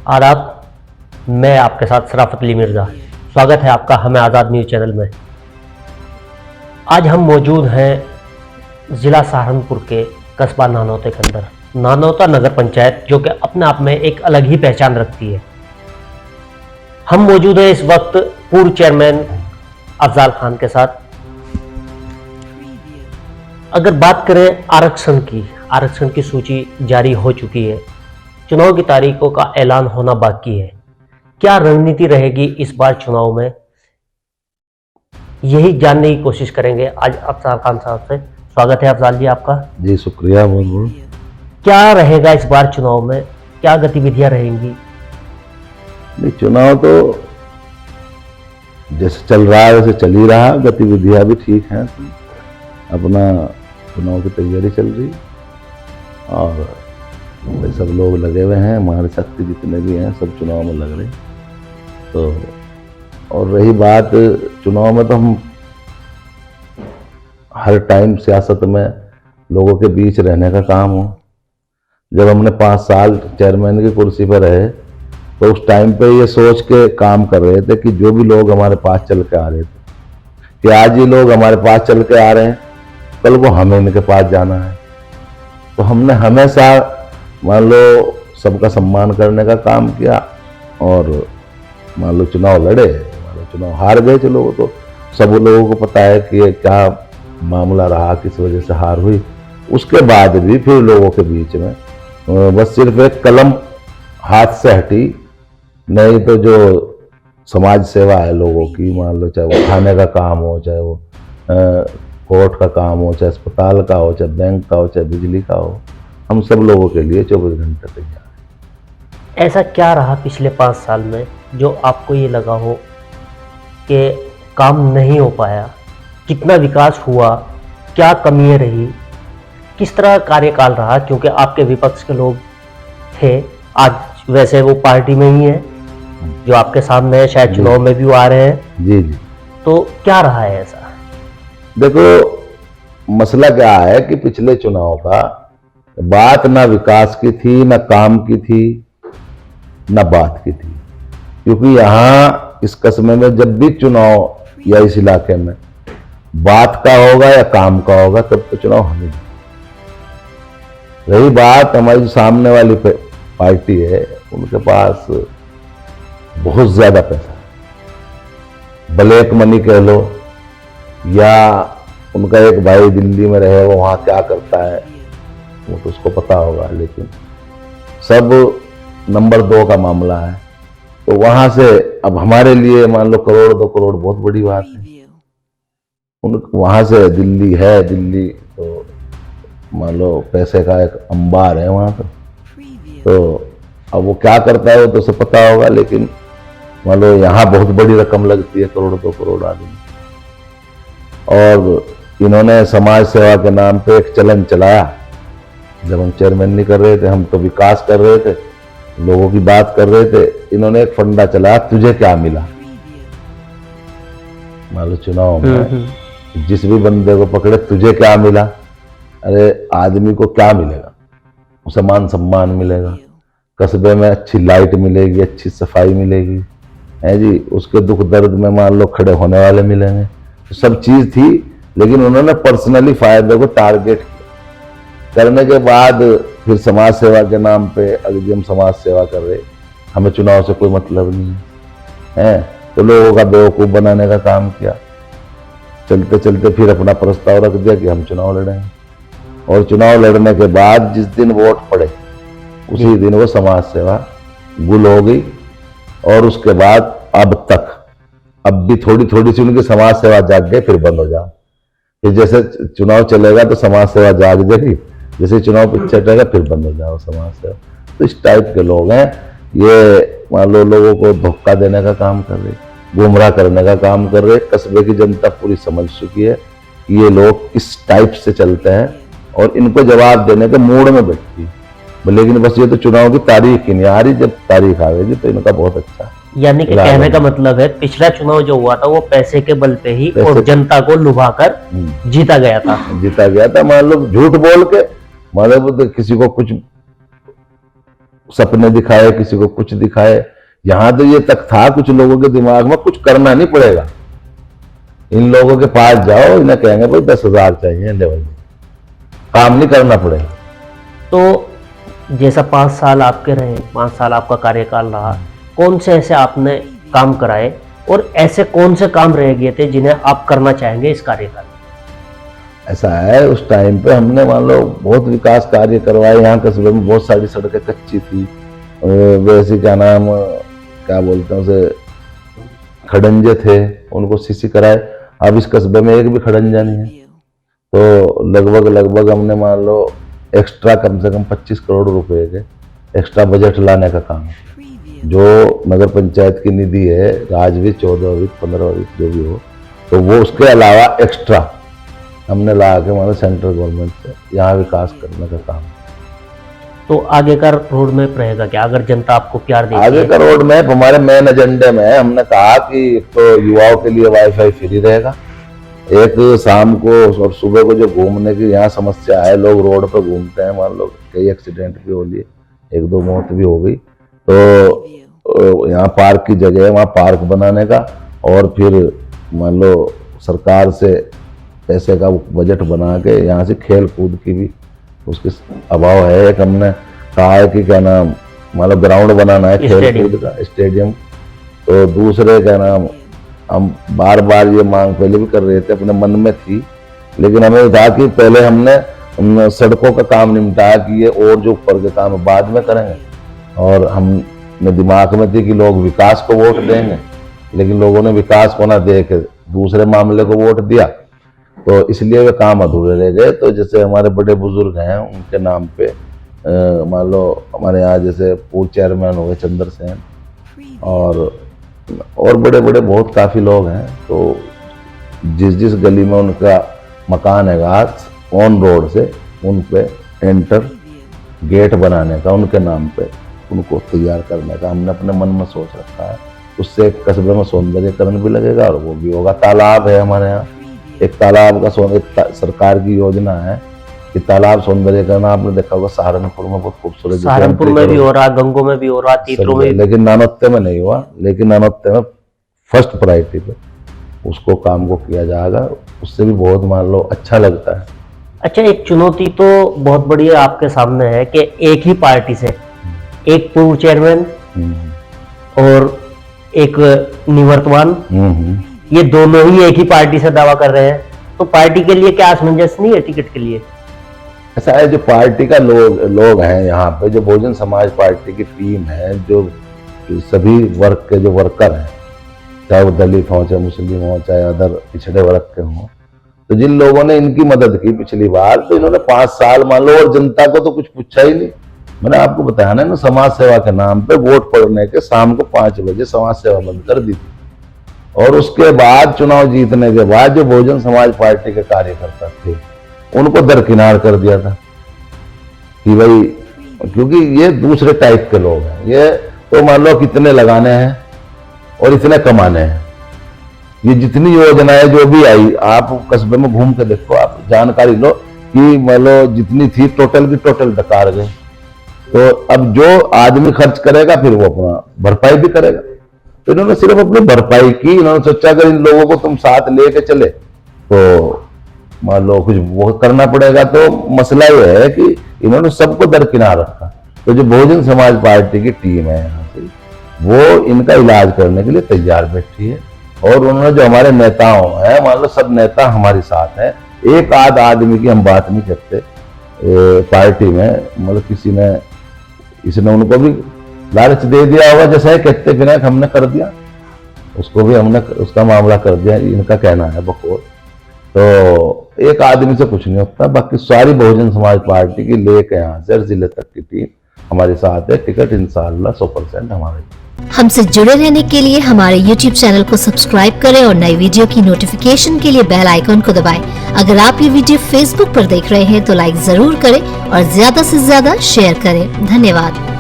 आदाब, मैं आपके साथ शराफत अली मिर्ज़ा। स्वागत है आपका हमें आज़ाद न्यूज़ चैनल में। आज हम मौजूद हैं ज़िला सहारनपुर के कस्बा नानौते के अंदर, नानौता नगर पंचायत, जो कि अपने आप में एक अलग ही पहचान रखती है। हम मौजूद हैं इस वक्त पूर्व चेयरमैन अफजाल खान के साथ। अगर बात करें आरक्षण की सूची जारी हो चुकी है, चुनाव की तारीखों का ऐलान होना बाकी है। क्या रणनीति रहेगी इस बार चुनाव में, यही जानने की कोशिश करेंगे आज अफजाल खान साहब से। स्वागत है अफजाल जी आपका। जी शुक्रिया बहुत बहुत। क्या रहेगा इस बार चुनाव में, क्या गतिविधियां रहेंगी? नहीं, चुनाव तो जैसे चल रहा है वैसे चल ही रहा, गतिविधियां भी ठीक हैं, अपना चुनाव की तैयारी चल रही और सब लोग लगे हुए हैं, हमारे शक्ति जितने भी हैं सब चुनाव में लग रहे। तो और रही बात चुनाव में, तो हम हर टाइम सियासत में लोगों के बीच रहने का काम हो। जब हमने 5 साल चेयरमैन की कुर्सी पर रहे तो उस टाइम पे ये सोच के काम कर रहे थे कि जो भी लोग हमारे पास चल के आ रहे थे कि आज ये लोग हमारे पास चल के आ रहे हैं, कल को हमें इनके पास जाना है। तो हमने हमेशा मान लो सबका सम्मान करने का काम किया और मान लो चुनाव लड़े, मान लो चुनाव हार गए, चलो तो सब लोगों को पता है कि ये क्या मामला रहा, किस वजह से हार हुई। उसके बाद भी फिर लोगों के बीच में बस सिर्फ एक कलम हाथ से हटी, नहीं तो जो समाज सेवा है लोगों की, मान लो चाहे वो खाने का काम हो, चाहे वो कोर्ट का काम हो, चाहे अस्पताल का हो, चाहे बैंक का हो, चाहे बिजली का हो, हम सब लोगों के लिए 24 घंटे तैयार हैं। ऐसा क्या रहा पिछले 5 साल में जो आपको ये लगा हो कि काम नहीं हो पाया? कितना विकास हुआ, क्या कमियां रही, किस तरह कार्यकाल रहा? क्योंकि आपके विपक्ष के लोग थे, आज वैसे वो पार्टी में ही है जो आपके सामने है, शायद चुनाव में भी वो आ रहे हैं। जी जी। तो क्या रहा है ऐसा? देखो मसला क्या है कि पिछले चुनाव का बात ना विकास की थी, ना काम की थी, ना बात की थी। क्योंकि यहाँ इस कस्बे में जब भी चुनाव या इस इलाके में बात का होगा या काम का होगा तब तो चुनाव हमें। रही बात हमारी जो सामने वाली पार्टी है, उनके पास बहुत ज्यादा पैसा है, ब्लैक मनी कह लो, या उनका एक भाई दिल्ली में रहे, वो वहां क्या करता है वो तो उसको पता होगा, लेकिन सब नंबर 2 का मामला है। तो वहां से अब हमारे लिए मान लो करोड़ 2 करोड़ बहुत बड़ी बात है। वहां से दिल्ली है, दिल्ली तो मान लो पैसे का एक अंबार है वहां पर। तो अब वो क्या करता है वो तो उसे पता होगा, लेकिन मान लो यहाँ बहुत बड़ी रकम लगती है, करोड़ 2 करोड़ आदमी। और इन्होंने समाज सेवा के नाम पे एक चलन चलाया। जब हम चेयरमैन नहीं कर रहे थे, हम तो विकास कर रहे थे, लोगों की बात कर रहे थे, इन्होंने एक फंडा चलाया, तुझे क्या मिला। मान लो चुनाव में जिस भी बंदे को पकड़े, तुझे क्या मिला। अरे आदमी को क्या मिलेगा? उसे मान सम्मान मिलेगा, कस्बे में अच्छी लाइट मिलेगी, अच्छी सफाई मिलेगी, है जी, उसके दुख दर्द में मान लो खड़े होने वाले मिलेंगे। तो सब चीज थी, लेकिन उन्होंने पर्सनली फायदे को टारगेट करने के बाद फिर समाज सेवा के नाम पे, अगर हम समाज सेवा कर रहे, हमें चुनाव से कोई मतलब नहीं है, तो लोगों का बेवकूफ बनाने का काम किया। चलते चलते फिर अपना प्रस्ताव रख दिया कि हम चुनाव लड़ेंगे, और चुनाव लड़ने के बाद जिस दिन वोट पड़े उसी दिन वो समाज सेवा गुल हो गई। और उसके बाद अब तक अब भी थोड़ी थोड़ी सी उनकी समाज सेवा जाग गई, फिर बंद हो जा। फिर जैसे चुनाव चलेगा तो समाज सेवा जाग जाएगी, जैसे चुनाव पीछे हटेगा फिर बंद हो जाओ समाज सेवा। तो इस टाइप के लोग हैं ये, मान लो लोगों को धोखा देने का काम कर रहे, गुमराह करने का काम कर रहे। कस्बे की जनता पूरी समझ चुकी है कि ये लोग किस टाइप से चलते हैं और इनको जवाब देने के मूड में बैठती है। लेकिन बस ये तो चुनाव की तारीख ही नहीं आ रही, जब तारीख आएगी तो इनका बहुत अच्छा। यानी कि कहने का मतलब है पिछला चुनाव जो हुआ था वो पैसे के बल पे ही और जनता को लुभाकर जीता गया था। मान लो झूठ बोल के, मान लो किसी को कुछ सपने दिखाए, किसी को कुछ दिखाए। यहाँ तो ये तक था कुछ लोगों के दिमाग में, कुछ करना नहीं पड़ेगा, इन लोगों के पास जाओ, इन्हें कहेंगे भाई 10,000 चाहिए लेवल, काम नहीं करना पड़ेगा। तो जैसा 5 साल आपके रहे, 5 साल आपका कार्यकाल रहा, कौन से ऐसे आपने काम कराए और ऐसे कौन से काम रह गए थे जिन्हें आप करना चाहेंगे इस कार्यकाल में? ऐसा है, उस टाइम पे हमने मान लो बहुत विकास कार्य करवाए। यहाँ कस्बे में बहुत सारी सड़कें कच्ची थी, वैसे क्या नाम क्या बोलते हैं उसे, खड़ंजे थे, उनको सीसी कराए। अब इस कस्बे में एक भी खड़ंजा नहीं है। तो लगभग हमने मान लो एक्स्ट्रा कम से कम 25 करोड़ रुपए के एक्स्ट्रा बजट लाने का काम है। जो नगर पंचायत की निधि है, राजवित्त, 14 वित्त, 15 वित्त जो भी हो, तो वो उसके अलावा एक्स्ट्रा हमने ला के मतलब सेंट्रल गवर्नमेंट से यहाँ विकास करने का काम। तो आगे का रोड मैप रहेगा क्या, अगर जनता आपको प्यार देती आगे है? का रोड मैप हमारे मेन एजेंडे में है। हमने कहा कि एक तो युवाओं के लिए वाईफाई फ्री रहेगा, एक शाम को और सुबह को जो घूमने की यहाँ समस्या है, लोग रोड पर घूमते हैं, मान लो कई एक्सीडेंट भी हो लिए, 1-2 मौत भी हो गई, तो यहाँ पार्क की जगह है, वहाँ पार्क बनाने का, और फिर मान लो सरकार से पैसे का बजट बना के यहाँ से खेल कूद की भी उसके अभाव है। एक हमने कहा है कि क्या नाम मान लो ग्राउंड बनाना है खेल कूद का, स्टेडियम। तो दूसरे क्या नाम हम बार बार ये मांग पहले भी कर रहे थे, अपने मन में थी, लेकिन हमें था कि पहले हमने सड़कों का काम निपटाया कि ये और जो ऊपर के काम बाद में करेंगे। और हमने दिमाग में थी कि लोग विकास को वोट देंगे, लेकिन लोगों ने विकास को ना दे के दूसरे मामले को वोट दिया, तो इसलिए वे काम अधूरे रह गए। तो जैसे हमारे बड़े बुजुर्ग हैं, उनके नाम पे मान लो हमारे यहाँ जैसे पूर्व चेयरमैन हो गए चंद्र सेन, और बड़े बड़े बहुत काफ़ी लोग हैं। तो जिस गली में उनका मकान है ऑन रोड से, उन पे एंटर गेट बनाने का उनके नाम पे उनको तैयार करने का हमने अपने मन में सोच रखा है। उससे कस्बे में सौंदर्यकरण भी लगेगा और वो भी होगा। तालाब है हमारे यहाँ, एक तालाब का सरकार की योजना है कि तालाब सौंदर्यकरण, आपने देखा होगा सहारनपुर में बहुत खूबसूरत, सहारनपुर में भी हो रहा, गंगों में भी हो रहा, तीतरों में, लेकिन नानोत्ते में नहीं हुआ। लेकिन नानोत्ते में फर्स्ट प्रायोरिटी पे उसको काम को किया जाएगा, उससे भी बहुत मान लो अच्छा लगता है। अच्छा, एक चुनौती तो बहुत बड़ी आपके सामने है कि एक ही पार्टी से एक पूर्व चेयरमैन और एक निवर्तमान, ये दोनों ही एक ही पार्टी से दावा कर रहे हैं, तो पार्टी के लिए क्या असमंजस नहीं है टिकट के लिए? ऐसा है, जो पार्टी का लोग हैं यहाँ पे, जो बहुजन समाज पार्टी की टीम है, जो सभी वर्ग के जो वर्कर हैं, चाहे वो दलित हो, चाहे मुस्लिम हो, चाहे अदर पिछड़े वर्ग के हों, तो जिन लोगों ने इनकी मदद की पिछली बार, तो इन्होंने 5 साल मान लो, और जनता को तो कुछ पूछा ही नहीं। मैंने आपको बताया ना, समाज सेवा के नाम पे वोट पड़ने के शाम को 5 बजे समाज सेवा बंद कर दी थी। और उसके बाद चुनाव जीतने के बाद जो बहुजन समाज पार्टी के कार्यकर्ता थे, उनको दरकिनार कर दिया था कि भाई, क्योंकि ये दूसरे टाइप के लोग हैं, ये तो मान लो कितने लगाने हैं और इतने कमाने हैं। ये जितनी योजनाएं जो भी आई, आप कस्बे में घूम के देखो, आप जानकारी लो कि मान लो जितनी थी टोटल की टोटल डकार गई। तो अब जो आदमी खर्च करेगा फिर वो अपना भरपाई भी करेगा। तो इन्होंने सिर्फ अपनी भरपाई की। इन्होंने सोचा अगर इन लोगों को तुम साथ लेके चले तो मान लो कुछ वो करना पड़ेगा। तो मसला ये है कि इन्होंने सबको दरकिनार रखा। तो जो बहुजन समाज पार्टी की टीम है यहाँ से, वो इनका इलाज करने के लिए तैयार बैठी है। और उन्होंने जो हमारे नेताओं हैं, मान लो सब नेता हमारे साथ हैं, एक आध आदमी की हम बात नहीं करते पार्टी में। मतलब किसी ने इसने उनको भी लालच दे दिया होगा, जैसा है कहते बिना हमने कर दिया, उसको भी हमने उसका मामला कर दिया, इनका कहना है बकौल। तो एक आदमी से कुछ नहीं होता। बाकी सारी बहुजन समाज पार्टी की लेके यहाँ से जिले तक की टीम हमारे साथ है। टिकट इंशाल्लाह 100% हमारे। हमसे जुड़े रहने के लिए हमारे YouTube चैनल को सब्सक्राइब करें और नई वीडियो की नोटिफिकेशन के लिए बेल आइकन को दबाएं। अगर आप ये वीडियो Facebook पर देख रहे हैं तो लाइक जरूर करें और ज्यादा से ज्यादा शेयर करें। धन्यवाद।